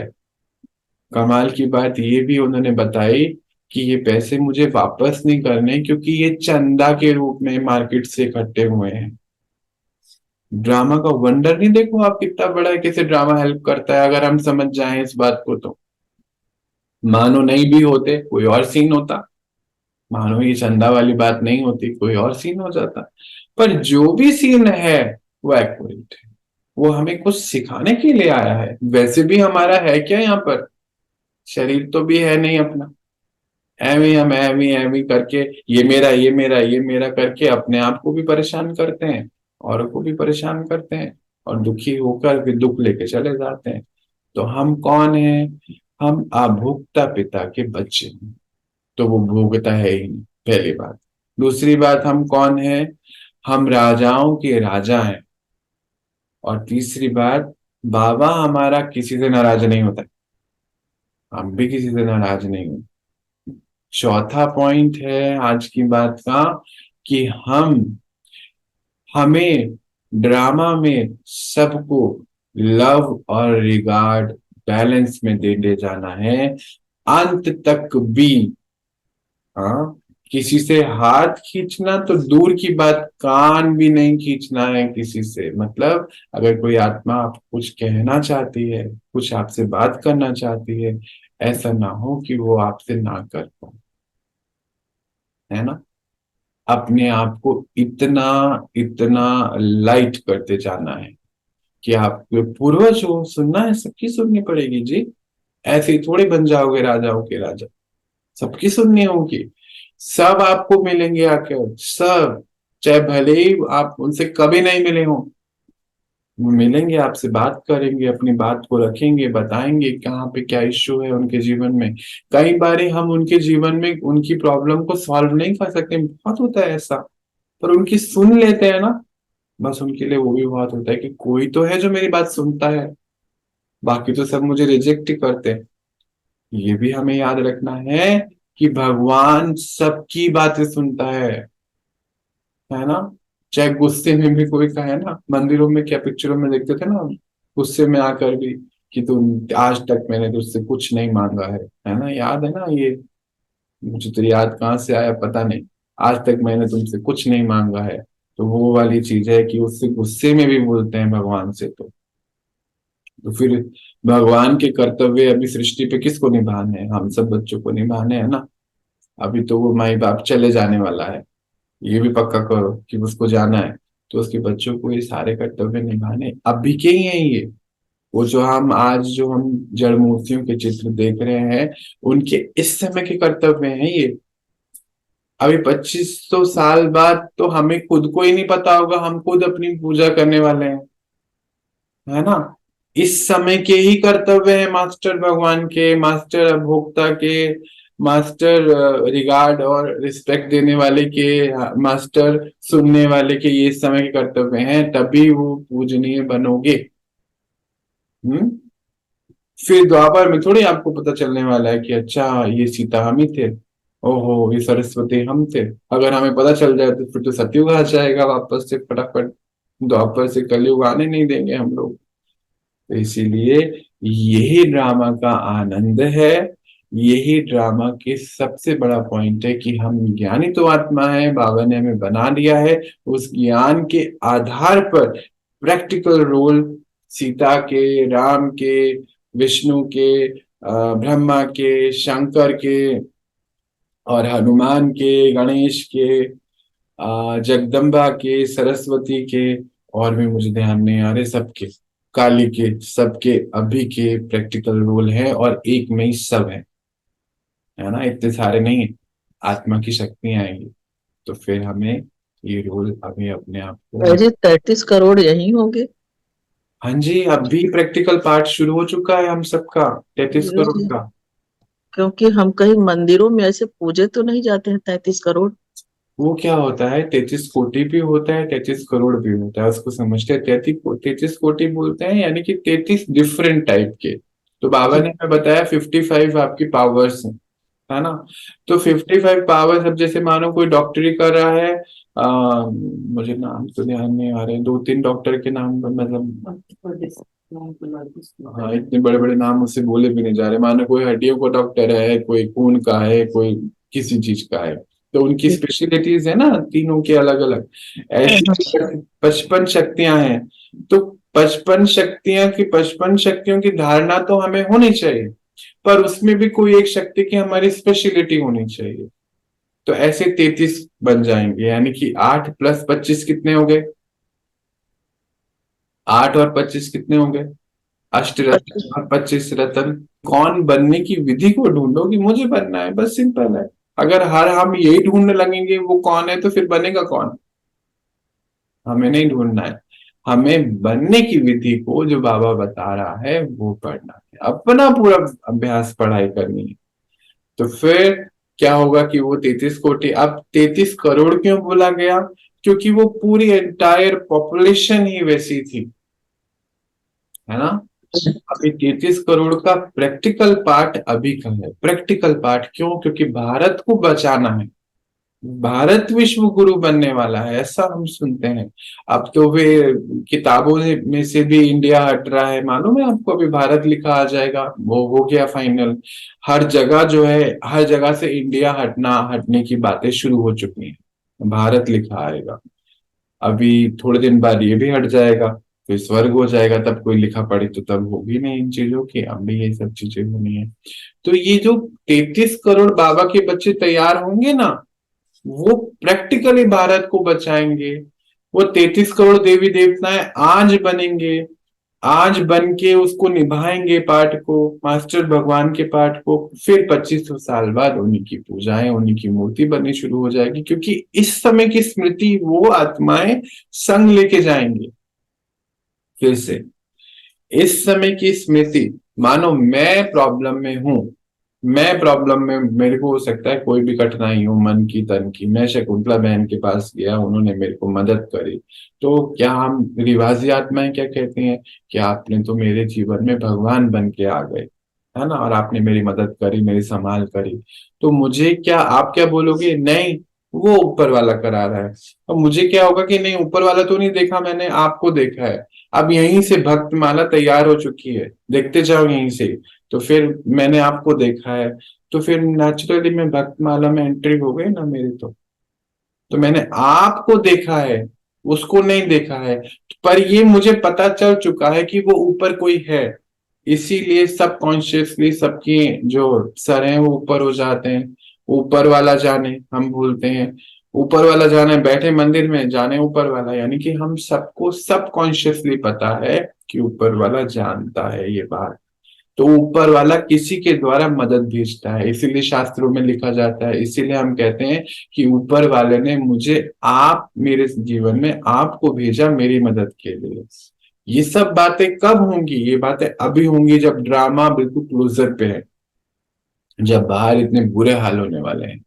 कमाल की बात ये भी उन्होंने बताई कि ये पैसे मुझे वापस नहीं करने, क्योंकि ये चंदा के रूप में मार्केट से इकट्ठे हुए हैं। ड्रामा का वंडर नहीं देखो आप कितना बड़ा है, कैसे ड्रामा हेल्प करता है अगर हम समझ जाएं इस बात को तो। मानो नहीं भी होते कोई और सीन होता, मानो ये चंदा वाली बात नहीं होती कोई और सीन हो जाता। पर जो भी सीन है वो एक्यूरेट है, वो हमें कुछ सिखाने के लिए आया है। वैसे भी हमारा है क्या यहाँ पर? शरीर तो भी है नहीं अपना। एवी करके ये मेरा ये मेरा ये मेरा करके अपने आप को भी परेशान करते हैं, औरों को भी परेशान करते हैं, और दुखी होकर फिर दुख लेके चले जाते हैं। तो हम कौन है? हम अभोक्ता पिता के बच्चे हैं। तो वो भोगता है ही नहीं, पहली बात। दूसरी बात, हम कौन है? हम राजाओं के राजा हैं। और तीसरी बात, बाबा हमारा किसी से नाराज नहीं होता, हम भी किसी से नाराज नहीं होते। चौथा पॉइंट है आज की बात का कि हमें ड्रामा में सबको लव और रिगार्ड बैलेंस में दे जाना है, अंत तक भी। हाँ, किसी से हाथ खींचना तो दूर की बात, कान भी नहीं खींचना है किसी से। मतलब अगर कोई आत्मा आपको कुछ कहना चाहती है, कुछ आपसे बात करना चाहती है, ऐसा ना हो कि वो आपसे ना कर पाए, है ना। अपने आप को इतना इतना लाइट करते जाना है कि आपके पूर्वज हो, सुनना है, सबकी सुननी पड़ेगी जी। ऐसे ही थोड़े बन जाओगे राजाओं के राजा, सबकी सुननी होगी। सब आपको मिलेंगे आकर, सब, चाहे भले ही आप उनसे कभी नहीं मिले हो, वो मिलेंगे, आपसे बात करेंगे, अपनी बात को रखेंगे, बताएंगे कहाँ पे क्या इश्यू है उनके जीवन में। कई बार हम उनके जीवन में उनकी प्रॉब्लम को सॉल्व नहीं कर सकते, बहुत होता है ऐसा, पर उनकी सुन लेते हैं ना, बस उनके लिए वो भी बहुत होता है कि कोई तो है जो मेरी बात सुनता है, बाकी तो सब मुझे रिजेक्ट ही करते हैं। ये भी हमें याद रखना है कि भगवान सबकी बातें सुनता है ना। चाहे गुस्से में भी कोई कहे ना, मंदिरों में क्या पिक्चरों में देखते थे ना, गुस्से में आकर भी कि तुम आज तक मैंने तुझसे कुछ नहीं मांगा है ना, याद है ना ये? मुझे तो याद कहाँ से आया पता नहीं। आज तक मैंने तुमसे कुछ नहीं मांगा है, तो वो वाली चीज है कि उससे गुस्से में भी बोलते हैं भगवान से। तो फिर भगवान के कर्तव्य अभी सृष्टि पे किसको निभाने हैं? हम सब बच्चों को निभाने हैं ना। अभी तो वो माई बाप चले जाने वाला है, ये भी पक्का करो कि उसको जाना है, तो उसके बच्चों को ये सारे कर्तव्य निभाने अभी के ही हैं ये। वो जो हम आज जो हम जड़ मूर्तियों के चित्र देख रहे हैं, उनके इस समय के कर्तव्य हैं ये। अभी 2500 साल बाद तो हमें खुद को ही नहीं पता होगा, हम खुद अपनी पूजा करने वाले हैं, है ना। इस समय के ही कर्तव्य है मास्टर भगवान के, मास्टर अभोक्ता के, मास्टर रिगार्ड और रिस्पेक्ट देने वाले के, मास्टर सुनने वाले के, ये इस समय के कर्तव्य हैं, तभी वो पूजनीय बनोगे। हम्म। फिर द्वापर में थोड़ी आपको पता चलने वाला है कि अच्छा ये सीता हम ही थे, ओहो ये सरस्वती हम थे। अगर हमें पता चल जाए तो फिर तो सतयुग आ जाएगा वापस से फटाफट, द्वापर से कलयुग आने नहीं देंगे हम लोग। तो इसीलिए यही ड्रामा का आनंद है, यही ड्रामा के सबसे बड़ा पॉइंट है कि हम ज्ञानी तो आत्मा है, बाबा ने हमें बना दिया है। उस ज्ञान के आधार पर प्रैक्टिकल रोल सीता के, राम के, विष्णु के, ब्रह्मा के, शंकर के, और हनुमान के, गणेश के, जगदम्बा के, सरस्वती के, और भी मुझे ध्यान नहीं आ रहे, सबके, काली के, सबके अभी के प्रैक्टिकल रोल है, और एक में ही सब है ना, इतने सारे नहीं है। आत्मा की शक्तियां आएंगी, तो फिर हमें ये रोल अभी अपने आप को।
जी 33 करोड़ यही होंगे।
हाँ जी, अभी प्रैक्टिकल पार्ट शुरू हो चुका है हम सबका, 33 करोड़
जी,
का।
क्योंकि हम कहीं मंदिरों में ऐसे पूजे तो नहीं जाते हैं 33 करोड़।
वो क्या होता है, 33 कोटि भी होता है, 33 करोड़ भी होता है, उसको समझते हैं। 33 कोटि बोलते हैं, यानी कि 33 डिफरेंट टाइप के। तो बाबा
जी।
ने हमें बताया 55 आपकी पावर्स हैं, है ना। तो 55 पावर्स, अब जैसे मानो कोई डॉक्टरी कर रहा है, मुझे नाम तो ध्यान नहीं आ रहे, दो तीन डॉक्टर के नाम मतलब, हाँ इतने बड़े बड़े नाम मुझसे बोले भी नहीं जा रहे। मानो कोई हड्डियों का डॉक्टर है, कोई खून का है, कोई किसी चीज का है, तो उनकी स्पेशलिटीज है ना तीनों की अलग अलग। ऐसी 55 शक्तियां हैं। तो 55 शक्तियां की, 55 शक्तियों की धारणा तो हमें होनी चाहिए, पर उसमें भी कोई एक शक्ति की हमारी स्पेशलिटी होनी चाहिए। तो ऐसे 33 बन जाएंगे, यानी कि 8 + 25 कितने हो गए? 8 और 25 कितने हो गए? अष्ट रत्न और 25 रत्न। कौन बनने की विधि को ढूंढो कि मुझे बनना है, बस सिंपल है। अगर हर हम यही ढूंढने लगेंगे वो कौन है, तो फिर बनेगा कौन? हमें नहीं ढूंढना है, हमें बनने की विधि को जो बाबा बता रहा है वो पढ़ना है, अपना पूरा अभ्यास पढ़ाई करनी है। तो फिर क्या होगा कि वो 33 कोटि, अब 33 करोड़ क्यों बोला गया? क्योंकि वो पूरी एंटायर पॉपुलेशन ही वैसी थी, है ना। अभी 33 करोड़ का प्रैक्टिकल पार्ट अभी का है। प्रैक्टिकल पार्ट क्यों? क्योंकि भारत को बचाना है, भारत विश्व गुरु बनने वाला है, ऐसा हम सुनते हैं। अब तो वे किताबों में से भी इंडिया हट रहा है, मालूम है आपको? अभी भारत लिखा आ जाएगा, वो हो गया फाइनल। हर जगह जो है, हर जगह से इंडिया हटने की बातें शुरू हो चुकी हैं, भारत लिखा आएगा। अभी थोड़े दिन बाद ये भी हट जाएगा, फिर स्वर्ग हो जाएगा, तब कोई लिखा पढ़ी तो तब होगी नहीं इन चीजों की, अब भी ये सब चीजें होनी है। तो ये जो 33 करोड़ बाबा के बच्चे तैयार होंगे ना, वो प्रैक्टिकली भारत को बचाएंगे। वो 33 करोड़ देवी देवताएं आज बनेंगे, आज बन के उसको निभाएंगे पाठ को, मास्टर भगवान के पाठ को। फिर 2500 साल बाद उन्हीं की पूजाएं, उन्हीं की मूर्ति बननी शुरू हो जाएगी, क्योंकि इस समय की स्मृति वो आत्माएं संग लेके जाएंगे। फिर से इस समय की स्मृति, मानो मैं प्रॉब्लम में हूं, मैं प्रॉब्लम में, मेरे को हो सकता है कोई भी कठिनाई हो मन की तन की, मैं शकुंतला बहन के पास गया, उन्होंने मेरे को मदद करी। तो क्या हम रिवाजी आत्माएं क्या कहते हैं कि आपने तो मेरे जीवन में भगवान बन के आ गए, है ना, और आपने मेरी मदद करी, मेरी संभाल करी। तो मुझे क्या, आप क्या बोलोगे? नहीं, वो ऊपर वाला करा रहा है। अब मुझे क्या होगा कि नहीं, ऊपर वाला तो नहीं देखा मैंने, आपको देखा है। अब यहीं से भक्त माला तैयार हो चुकी है, देखते जाओ यहीं से। तो फिर मैंने आपको देखा है, तो फिर नेचुरली मैं भक्त माला में एंट्री हो गई ना मेरी। तो मैंने आपको देखा है, उसको नहीं देखा है। पर ये मुझे पता चल चुका है कि वो ऊपर कोई है, इसीलिए सब कॉन्शियसली सबकी जो सर हैं वो ऊपर हो जाते हैं। ऊपर वाला जाने हम भूलते हैं, ऊपर वाला जाने, बैठे मंदिर में जाने ऊपर वाला, यानी कि हम सबको सब कॉन्शियसली पता है कि ऊपर वाला जानता है ये बात। तो ऊपर वाला किसी के द्वारा मदद भेजता है, इसीलिए शास्त्रों में लिखा जाता है, इसीलिए हम कहते हैं कि ऊपर वाले ने मुझे, आप मेरे जीवन में आपको भेजा मेरी मदद के लिए। ये सब बातें कब होंगी? ये बातें अभी होंगी जब ड्रामा बिल्कुल क्लोजर पे है, जब बाहर इतने बुरे हाल होने वाले हैं।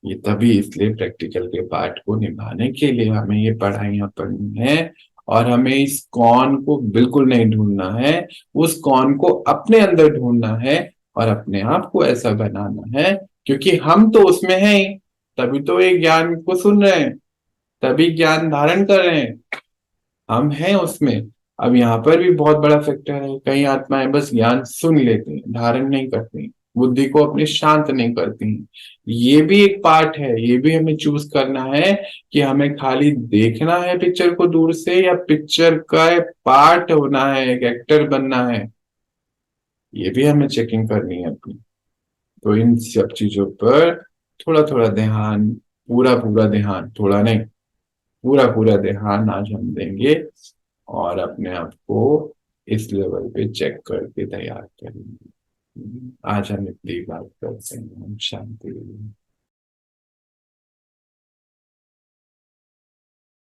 ये तभी, इसलिए प्रैक्टिकल के पार्ट को निभाने के लिए हमें ये पढ़ाइयाँ पढ़नी है। और हमें इस कौन को बिल्कुल नहीं ढूंढना है, उस कौन को अपने अंदर ढूंढना है और अपने आप को ऐसा बनाना है, क्योंकि हम तो उसमें हैं ही, तभी तो ये ज्ञान को सुन रहे हैं, तभी ज्ञान धारण कर रहे हैं, हम हैं उसमें। अब यहाँ पर भी बहुत बड़ा फैक्टर है, कई आत्माएं बस ज्ञान सुन लेती हैं, धारण नहीं करती, बुद्धि को अपनी शांत नहीं करती हैं। ये भी एक पार्ट है, ये भी हमें चूज करना है कि हमें खाली देखना है पिक्चर को दूर से, या पिक्चर का पार्ट होना है, एक एक्टर बनना है। ये भी हमें चेकिंग करनी है अपनी। तो इन सब चीजों पर थोड़ा थोड़ा ध्यान, पूरा पूरा ध्यान, थोड़ा नहीं, पूरा पूरा ध्यान आज हम देंगे, और अपने आप को इस लेवल पे चेक करके तैयार करेंगे। आज हम इतनी बात करते हैं। हम शांति।